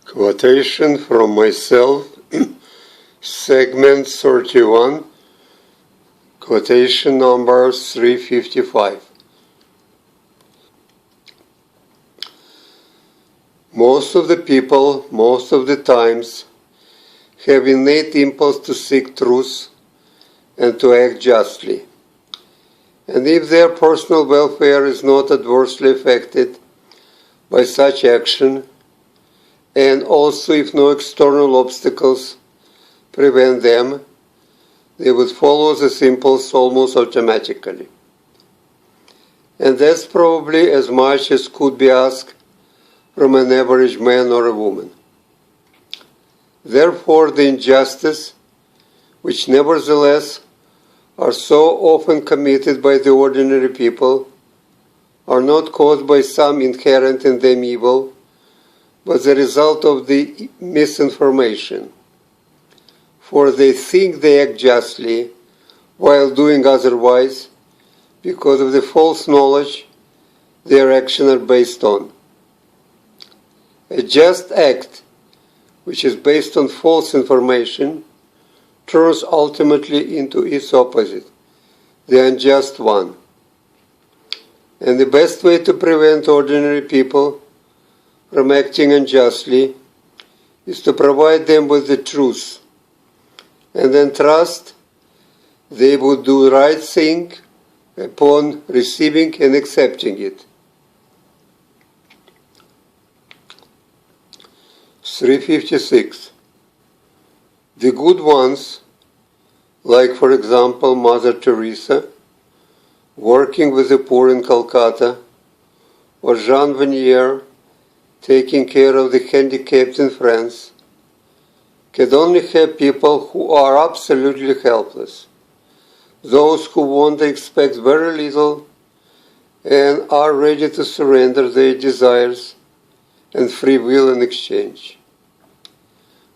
Quotation from myself, segment 31, quotation number 355. Most of the people, most of the times, have innate impulse to seek truth and to act justly. And if their personal welfare is not adversely affected by such action, and also if no external obstacles prevent them, they would follow this impulse almost automatically. And that's probably as much as could be asked from an average man or a woman. Therefore, the injustice, which nevertheless are so often committed by the ordinary people, are not caused by some inherent in them evil, but the result of the misinformation. For they think they act justly while doing otherwise because of the false knowledge their actions are based on. A just act, which is based on false information, turns ultimately into its opposite, the unjust one. And the best way to prevent ordinary people from acting unjustly is to provide them with the truth, and then trust they would do the right thing upon receiving and accepting it. 356. The good ones, like for example Mother Teresa, working with the poor in Calcutta, or Jean Vanier, taking care of the handicapped in France, can only have people who are absolutely helpless, those who want to expect very little and are ready to surrender their desires and free will in exchange.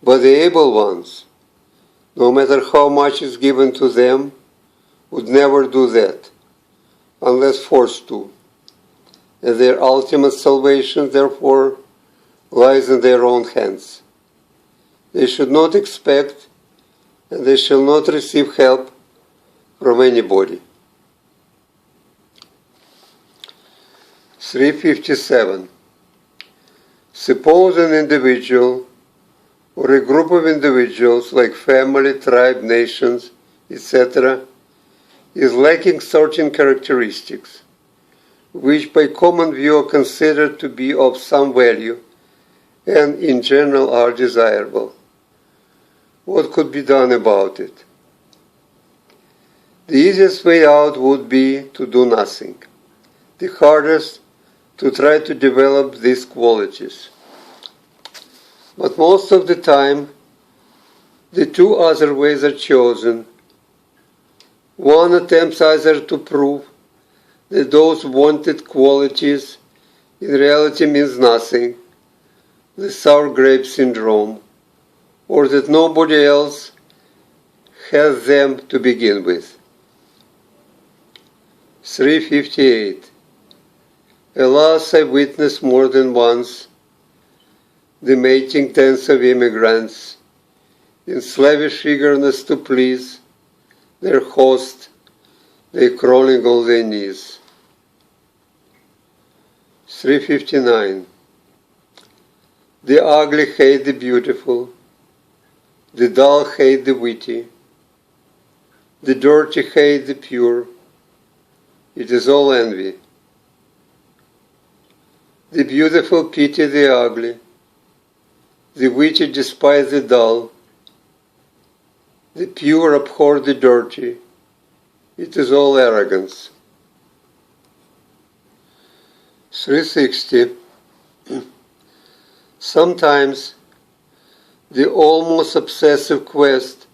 But the able ones, no matter how much is given to them, would never do that, unless forced to. And their ultimate salvation, therefore, lies in their own hands. They should not expect, and they shall not receive help from anybody. 357. Suppose an individual or a group of individuals, like family, tribe, nations, etc., is lacking certain characteristics, which by common view are considered to be of some value and in general are desirable. What could be done about it? The easiest way out would be to do nothing. The hardest, to try to develop these qualities. But most of the time, the two other ways are chosen. One attempts either to prove that those wanted qualities in reality means nothing, the sour grape syndrome, or that nobody else has them to begin with. 358. Alas, I witnessed more than once the mating tens of immigrants in slavish eagerness to please their host, they crawling on their knees. 359. The ugly hate the beautiful, the dull hate the witty, the dirty hate the pure. It is all envy. The beautiful pity the ugly, the witty despise the dull, the pure abhor the dirty. It is all arrogance. 360. Sometimes the almost obsessive quest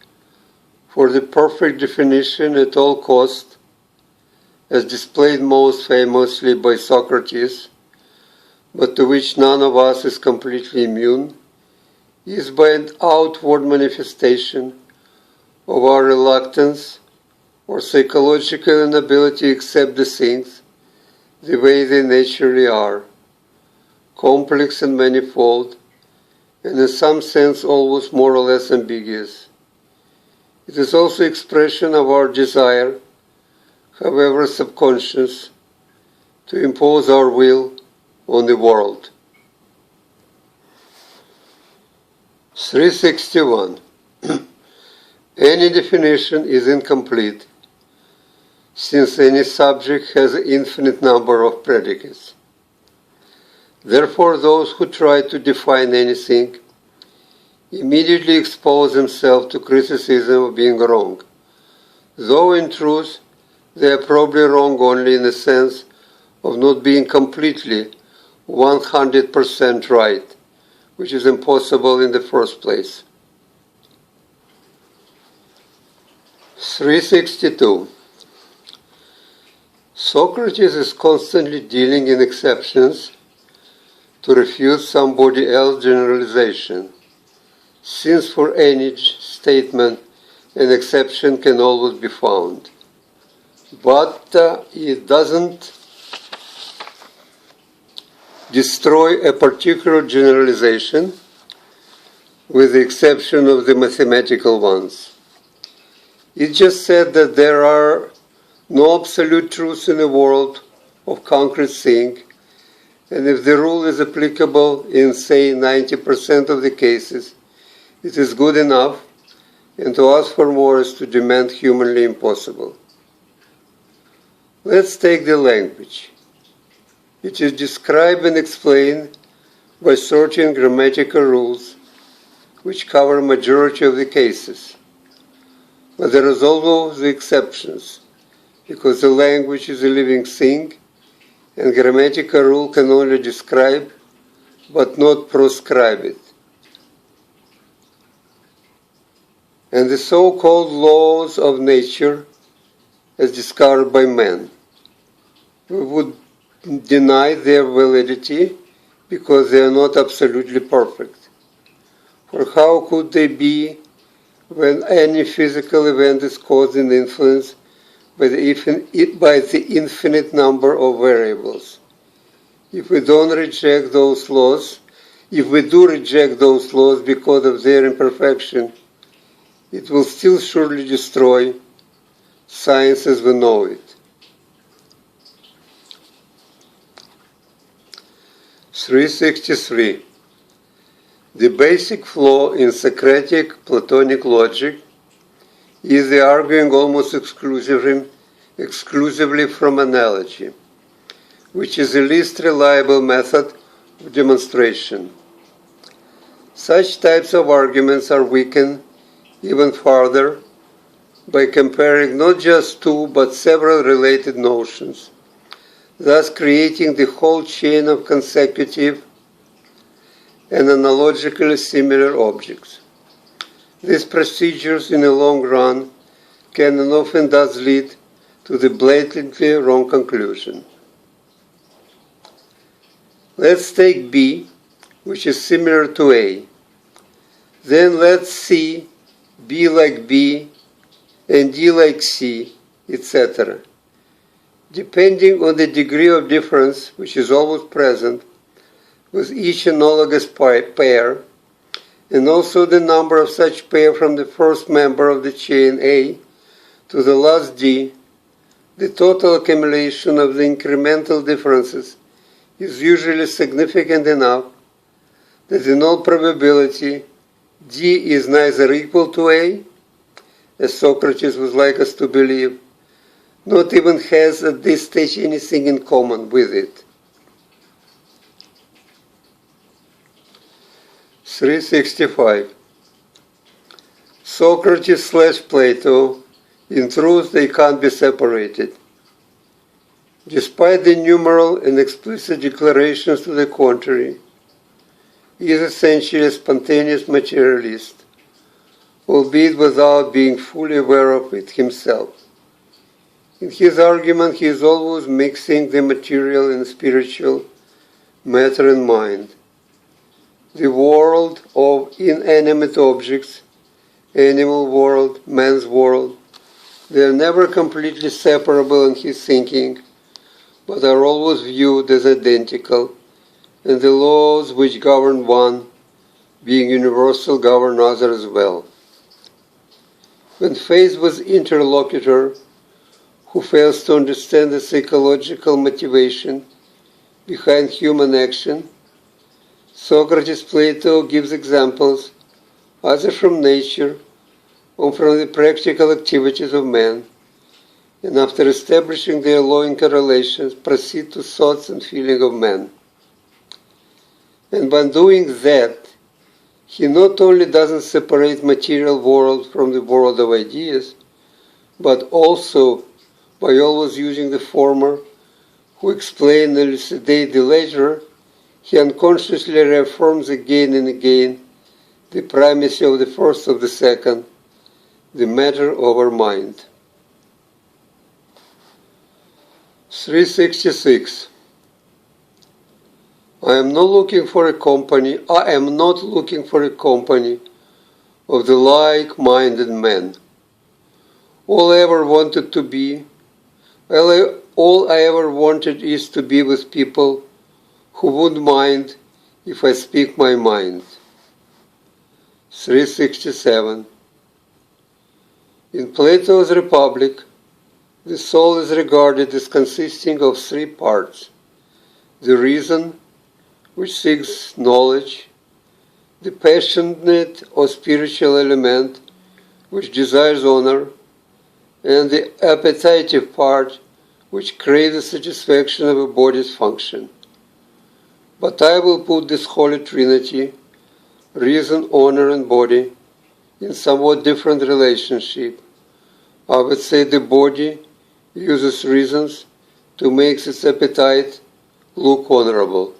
for the perfect definition at all cost, as displayed most famously by Socrates, but to which none of us is completely immune, is by an outward manifestation of our reluctance or psychological inability to accept the things the way they naturally are, complex and manifold, and in some sense always more or less ambiguous. It is also expression of our desire, however subconscious, to impose our will on the world. 361. Any definition is incomplete, since any subject has an infinite number of predicates. Therefore, those who try to define anything immediately expose themselves to criticism of being wrong, though in truth they are probably wrong only in the sense of not being completely 100% right, which is impossible in the first place. 362. Socrates is constantly dealing in exceptions to refute somebody else's generalization, since for any statement an exception can always be found. But it doesn't destroy a particular generalization, with the exception of the mathematical ones. It just said that there are no absolute truths in the world of concrete thing, and if the rule is applicable in, say, 90% of the cases, it is good enough, and to ask for more is to demand humanly impossible. Let's take the language. It is described and explained by certain grammatical rules which cover a majority of the cases. But there is always the exceptions, because the language is a living thing, and grammatical rule can only describe but not prescribe it. And the so-called laws of nature, as discovered by man, we would deny their validity because they are not absolutely perfect. For how could they be when any physical event is caused and influenced by the infinite number of variables? If we do reject those laws because of their imperfection, it will still surely destroy science as we know it. 363. The basic flaw in Socratic Platonic logic is the arguing almost exclusively from analogy, which is the least reliable method of demonstration. Such types of arguments are weakened even further by comparing not just two but several related notions, thus creating the whole chain of consecutive and analogically similar objects. These procedures in the long run can and often does lead to the blatantly wrong conclusion. Let's take B, which is similar to A. Then let's C, B like B, and D like C, etc. Depending on the degree of difference, which is always present with each analogous pair, and also the number of such pair from the first member of the chain A to the last D, the total accumulation of the incremental differences is usually significant enough that in all probability D is neither equal to A, as Socrates would like us to believe, not even has at this stage anything in common with it. 365. Socrates/Plato, in truth they can't be separated. Despite the numeral and explicit declarations to the contrary, he is essentially a spontaneous materialist, albeit without being fully aware of it himself. In his argument, he is always mixing the material and spiritual, matter and mind, the world of inanimate objects, animal world, man's world. They are never completely separable in his thinking, but are always viewed as identical, and the laws which govern one being universal, govern others as well. When faced with interlocutor who fails to understand the psychological motivation behind human action, Socrates Plato gives examples either from nature or from the practical activities of man, and after establishing their law interrelations, proceed to thoughts and feelings of man. And by doing that, he not only doesn't separate material world from the world of ideas, but also, by always using the former, who explain and elucidate the latter, he unconsciously reaffirms again and again the primacy of the first of the second, the matter over mind. 366. I am not looking for a company of the like-minded men. All I ever wanted is to be with people who wouldn't mind if I speak my mind. 367. In Plato's Republic, the soul is regarded as consisting of three parts: the reason, which seeks knowledge, the passionate or spiritual element, which desires honor, and the appetitive part, which craves the satisfaction of a body's function. But I will put this holy trinity, reason, honor, and body, in somewhat different relationship. I would say the body uses reasons to make its appetite look honorable.